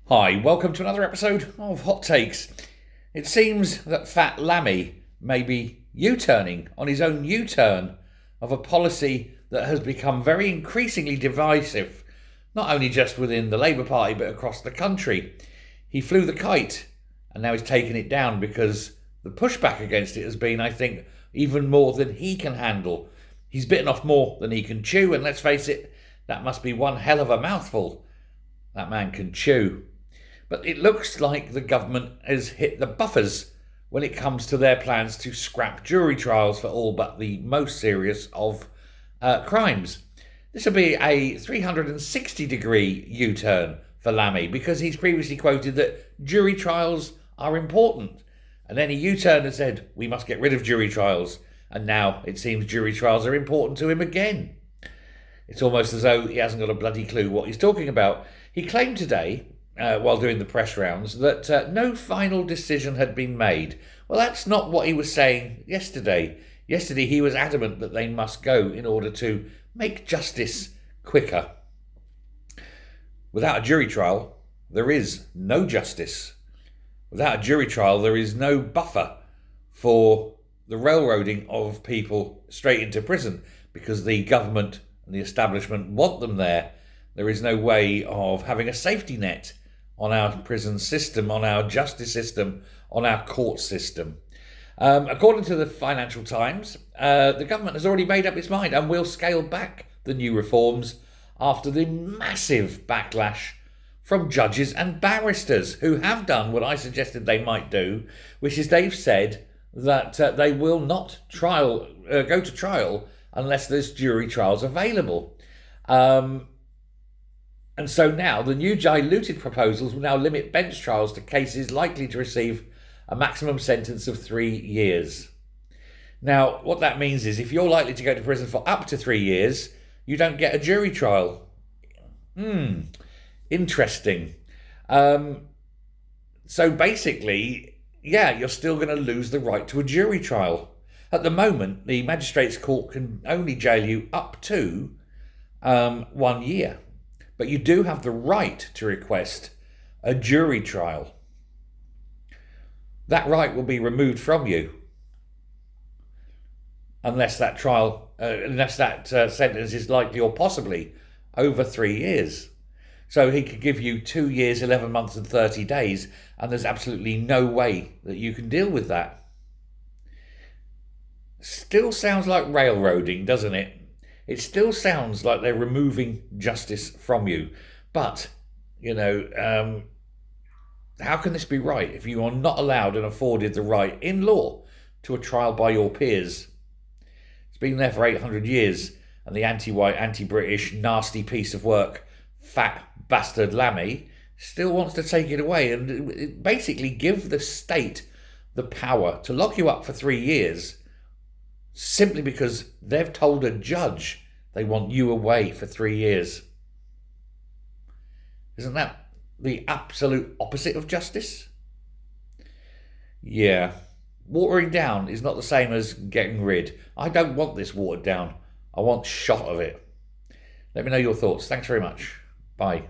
Hi, welcome to another episode of Hot Takes. It seems that Fat Lammy may be U-turning on his own U-turn of a policy that has become very increasingly divisive, not only just within the Labour Party but across the country. He flew the kite and now he's taken it down because the pushback against it has been, I think, even more than he can handle. He's bitten off more than he can chew, and let's face it, that must be one hell of a mouthful that man can chew. But it looks like the government has hit the buffers when it comes to their plans to scrap jury trials for all but the most serious of crimes. This will be a 360-degree U-turn for Lammy because he's previously quoted that jury trials are important. And then he U-turned and said, we must get rid of jury trials. And now it seems jury trials are important to him again. It's almost as though he hasn't got a bloody clue what he's talking about. He claimed today, while doing the press rounds, that no final decision had been made. Well, that's not what he was saying yesterday. Yesterday he was adamant that they must go in order to make justice quicker. Without a jury trial, there is no justice. Without a jury trial, there is no buffer for the railroading of people straight into prison because the government and the establishment want them there. There is no way of having a safety net on our prison system, on our justice system, on our court system. According to the Financial Times, the government has already made up its mind and will scale back the new reforms after the massive backlash from judges and barristers who have done what I suggested they might do, which is they've said that they will not go to trial unless there's jury trials available. And so now the new diluted proposals will now limit bench trials to cases likely to receive a maximum sentence of 3 years. Now, what that means is if you're likely to go to prison for up to 3 years, you don't get a jury trial. Interesting. So basically, you're still going to lose the right to a jury trial. At the moment, the magistrates' court can only jail you up to 1 year. But you do have the right to request a jury trial. That right will be removed from you unless that sentence is likely or possibly over 3 years. So he could give you 2 years, 11 months and 30 days, and there's absolutely no way that you can deal with that. Still sounds like railroading, doesn't it? It still sounds like they're removing justice from you. But, how can this be right if you are not allowed and afforded the right in law to a trial by your peers? It's been there for 800 years, and the anti-white, anti-British, nasty piece of work, fat bastard Lammy, still wants to take it away and basically give the state the power to lock you up for 3 years simply because they've told a judge they want you away for 3 years. Isn't that the absolute opposite of justice? Yeah. Watering down is not the same as getting rid. I don't want this watered down. I want shot of it. Let me know your thoughts. Thanks very much. Bye.